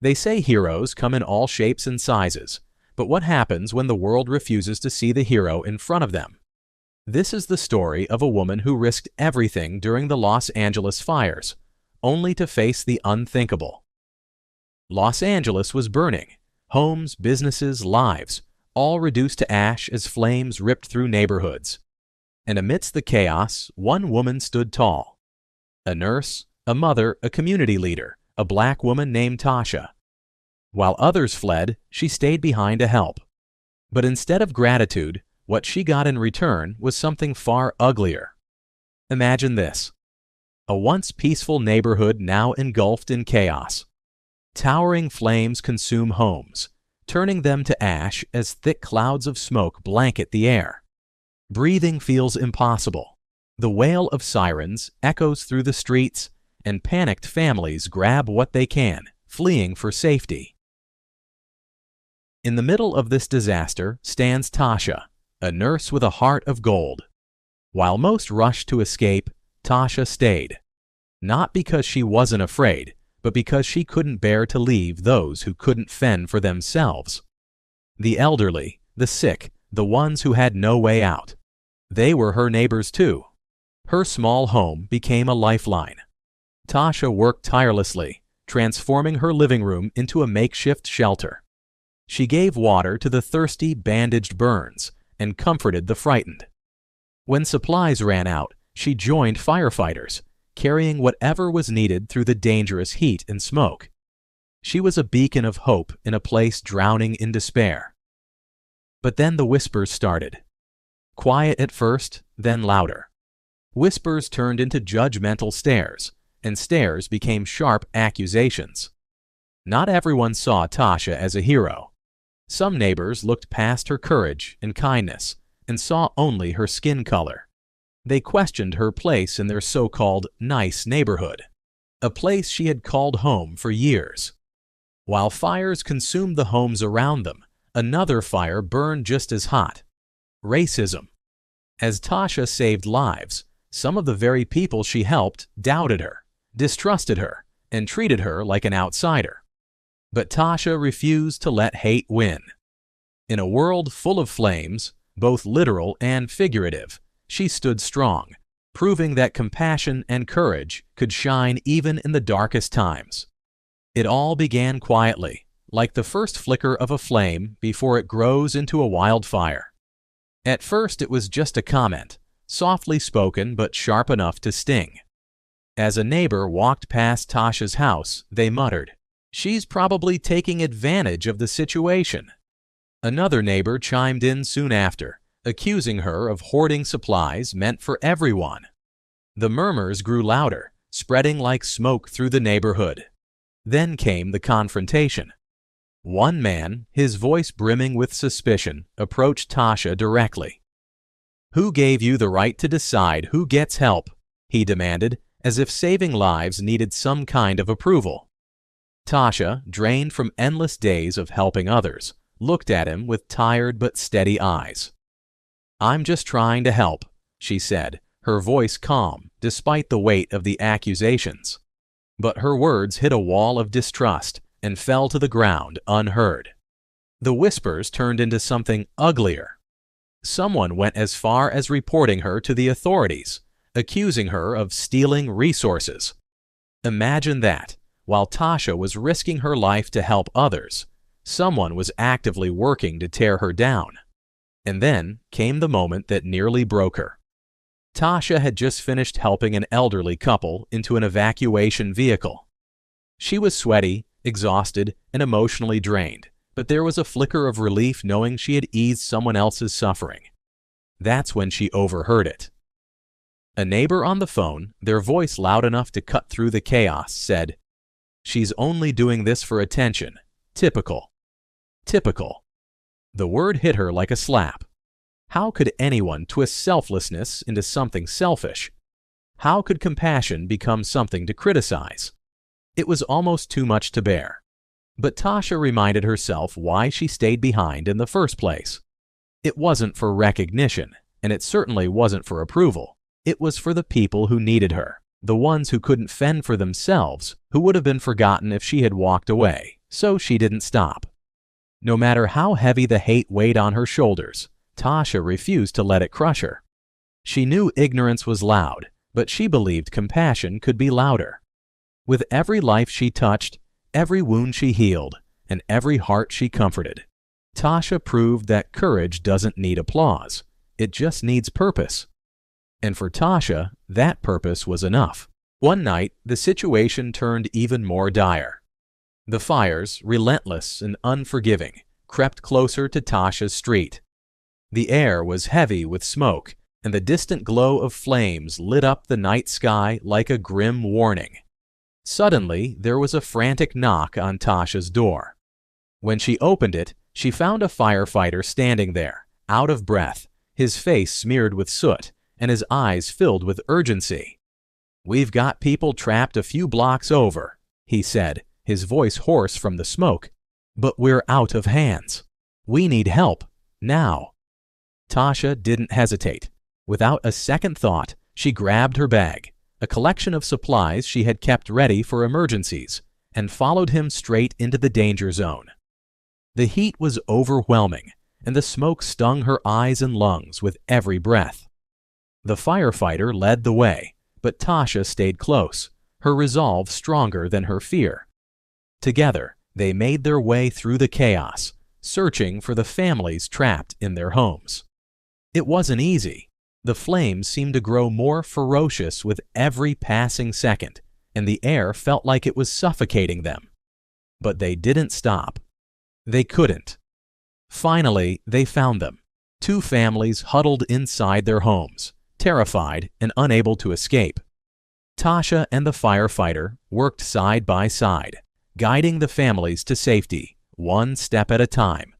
They say heroes come in all shapes and sizes, but what happens when the world refuses to see the hero in front of them? This is the story of a woman who risked everything during the Los Angeles fires, only to face the unthinkable. Los Angeles was burning, homes, businesses, lives, all reduced to ash as flames ripped through neighborhoods. And amidst the chaos, one woman stood tall. A nurse, a mother, a community leader, a black woman named Tasha. While others fled, she stayed behind to help. But instead of gratitude, what she got in return was something far uglier. Imagine this: a once peaceful neighborhood now engulfed in chaos. Towering flames consume homes, turning them to ash as thick clouds of smoke blanket the air. Breathing feels impossible. The wail of sirens echoes through the streets, and panicked families grab what they can, fleeing for safety. In the middle of this disaster stands Tasha, a nurse with a heart of gold. While most rushed to escape, Tasha stayed. Not because she wasn't afraid, but because she couldn't bear to leave those who couldn't fend for themselves. The elderly, the sick, the ones who had no way out. They were her neighbors too. Her small home became a lifeline. Tasha worked tirelessly, transforming her living room into a makeshift shelter. She gave water to the thirsty, bandaged burns, and comforted the frightened. When supplies ran out, she joined firefighters, carrying whatever was needed through the dangerous heat and smoke. She was a beacon of hope in a place drowning in despair. But then the whispers started. Quiet at first, then louder. Whispers turned into judgmental stares, and stares became sharp accusations. Not everyone saw Tasha as a hero. Some neighbors looked past her courage and kindness and saw only her skin color. They questioned her place in their so-called nice neighborhood, a place she had called home for years. While fires consumed the homes around them, another fire burned just as hot: racism. As Tasha saved lives, some of the very people she helped doubted her, distrusted her, and treated her like an outsider. But Tasha refused to let hate win. In a world full of flames, both literal and figurative, she stood strong, proving that compassion and courage could shine even in the darkest times. It all began quietly, like the first flicker of a flame before it grows into a wildfire. At first it was just a comment, softly spoken but sharp enough to sting. As a neighbor walked past Tasha's house, they muttered, "She's probably taking advantage of the situation." Another neighbor chimed in soon after, accusing her of hoarding supplies meant for everyone. The murmurs grew louder, spreading like smoke through the neighborhood. Then came the confrontation. One man, his voice brimming with suspicion, approached Tasha directly. "Who gave you the right to decide who gets help?" he demanded, as if saving lives needed some kind of approval. Tasha, drained from endless days of helping others, looked at him with tired but steady eyes. "I'm just trying to help," she said, her voice calm despite the weight of the accusations. But her words hit a wall of distrust and fell to the ground unheard. The whispers turned into something uglier. Someone went as far as reporting her to the authorities, accusing her of stealing resources. Imagine that, while Tasha was risking her life to help others, someone was actively working to tear her down. And then came the moment that nearly broke her. Tasha had just finished helping an elderly couple into an evacuation vehicle. She was sweaty, exhausted, and emotionally drained, but there was a flicker of relief knowing she had eased someone else's suffering. That's when she overheard it. A neighbor on the phone, their voice loud enough to cut through the chaos, said, "She's only doing this for attention. Typical." Typical. The word hit her like a slap. How could anyone twist selflessness into something selfish? How could compassion become something to criticize? It was almost too much to bear. But Tasha reminded herself why she stayed behind in the first place. It wasn't for recognition, and it certainly wasn't for approval. It was for the people who needed her, the ones who couldn't fend for themselves, who would have been forgotten if she had walked away. so she didn't stop. No matter how heavy the hate weighed on her shoulders, Tasha refused to let it crush her. She knew ignorance was loud, but she believed compassion could be louder. With every life she touched, every wound she healed, and every heart she comforted, Tasha proved that courage doesn't need applause. It just needs purpose. And for Tasha, that purpose was enough. One night, the situation turned even more dire. The fires, relentless and unforgiving, crept closer to Tasha's street. The air was heavy with smoke, and the distant glow of flames lit up the night sky like a grim warning. Suddenly, there was a frantic knock on Tasha's door. When she opened it, she found a firefighter standing there, out of breath, his face smeared with soot, and his eyes filled with urgency. "We've got people trapped a few blocks over," he said, his voice hoarse from the smoke. "But we're out of hands. We need help, now." Tasha didn't hesitate. Without a second thought, she grabbed her bag, a collection of supplies she had kept ready for emergencies, and followed him straight into the danger zone. The heat was overwhelming, and the smoke stung her eyes and lungs with every breath. The firefighter led the way, but Tasha stayed close, her resolve stronger than her fear. Together, they made their way through the chaos, searching for the families trapped in their homes. It wasn't easy. The flames seemed to grow more ferocious with every passing second, and the air felt like it was suffocating them. But they didn't stop. They couldn't. Finally, they found them. Two families huddled inside their homes, terrified and unable to escape. Tasha and the firefighter worked side by side, guiding the families to safety, one step at a time.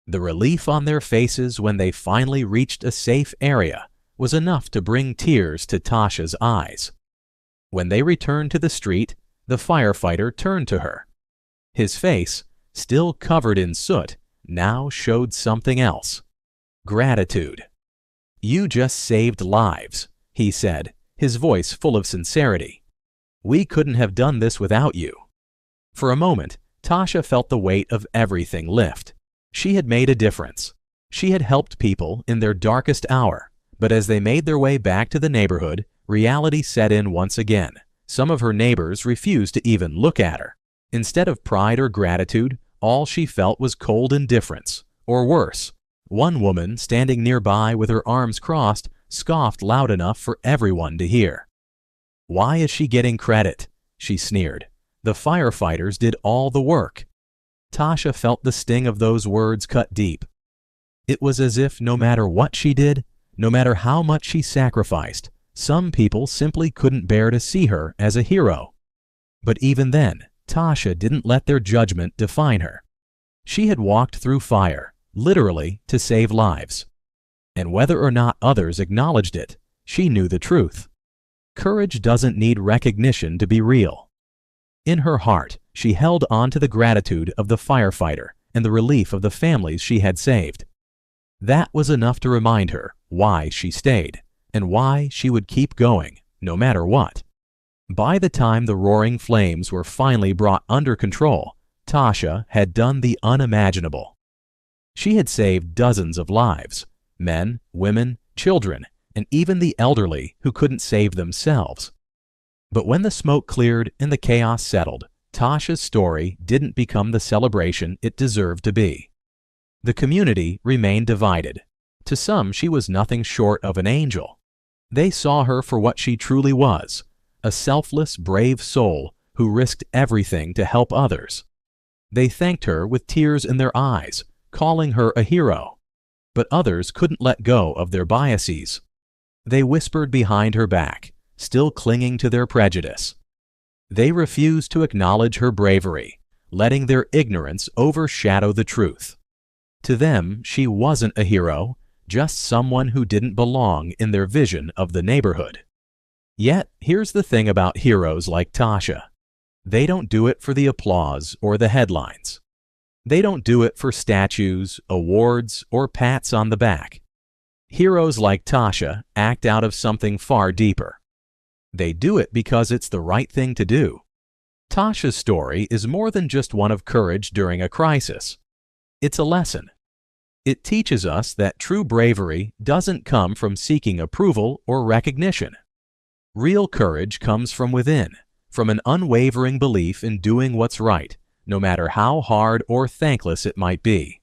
The relief on their faces when they finally reached a safe area was enough to bring tears to Tasha's eyes. When they returned to the street, the firefighter turned to her. His face, still covered in soot, now showed something else: gratitude. "You just saved lives," he said, his voice full of sincerity. "We couldn't have done this without you." For a moment, Tasha felt the weight of everything lift. She had made a difference. She had helped people in their darkest hour, but as they made their way back to the neighborhood, reality set in once again. Some of her neighbors refused to even look at her. Instead of pride or gratitude, all she felt was cold indifference, or worse. One woman, standing nearby with her arms crossed, scoffed loud enough for everyone to hear. "Why is she getting credit?" she sneered. "The firefighters did all the work." Tasha felt the sting of those words cut deep. It was as if no matter what she did, no matter how much she sacrificed, some people simply couldn't bear to see her as a hero. But even then, Tasha didn't let their judgment define her. She had walked through fire, literally, to save lives. And whether or not others acknowledged it, she knew the truth. Courage doesn't need recognition to be real. In her heart, she held on to the gratitude of the firefighter and the relief of the families she had saved. That was enough to remind her why she stayed, and why she would keep going, no matter what. By the time the roaring flames were finally brought under control, Tasha had done the unimaginable. She had saved dozens of lives, men, women, children, and even the elderly who couldn't save themselves. But when the smoke cleared and the chaos settled, Tasha's story didn't become the celebration it deserved to be. The community remained divided. To some, she was nothing short of an angel. They saw her for what she truly was, a selfless, brave soul who risked everything to help others. They thanked her with tears in their eyes, calling her a hero. But others couldn't let go of their biases. They whispered behind her back, still clinging to their prejudice. They refused to acknowledge her bravery, letting their ignorance overshadow the truth. To them, she wasn't a hero, just someone who didn't belong in their vision of the neighborhood. Yet, here's the thing about heroes like Tasha. They don't do it for the applause or the headlines. They don't do it for statues, awards, or pats on the back. Heroes like Tasha act out of something far deeper. They do it because it's the right thing to do. Tasha's story is more than just one of courage during a crisis. It's a lesson. It teaches us that true bravery doesn't come from seeking approval or recognition. Real courage comes from within, from an unwavering belief in doing what's right, no matter how hard or thankless it might be.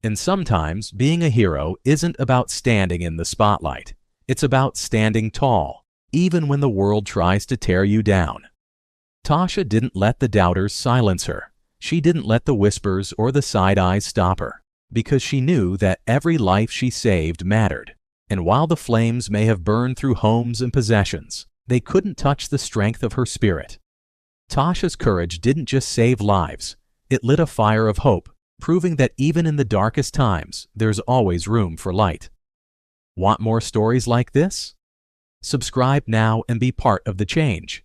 And sometimes being a hero isn't about standing in the spotlight. It's about standing tall, even when the world tries to tear you down. Tasha didn't let the doubters silence her. She didn't let the whispers or the side eyes stop her, because she knew that every life she saved mattered. And while the flames may have burned through homes and possessions, they couldn't touch the strength of her spirit. Tasha's courage didn't just save lives, it lit a fire of hope, proving that even in the darkest times, there's always room for light. Want more stories like this? Subscribe now and be part of the change.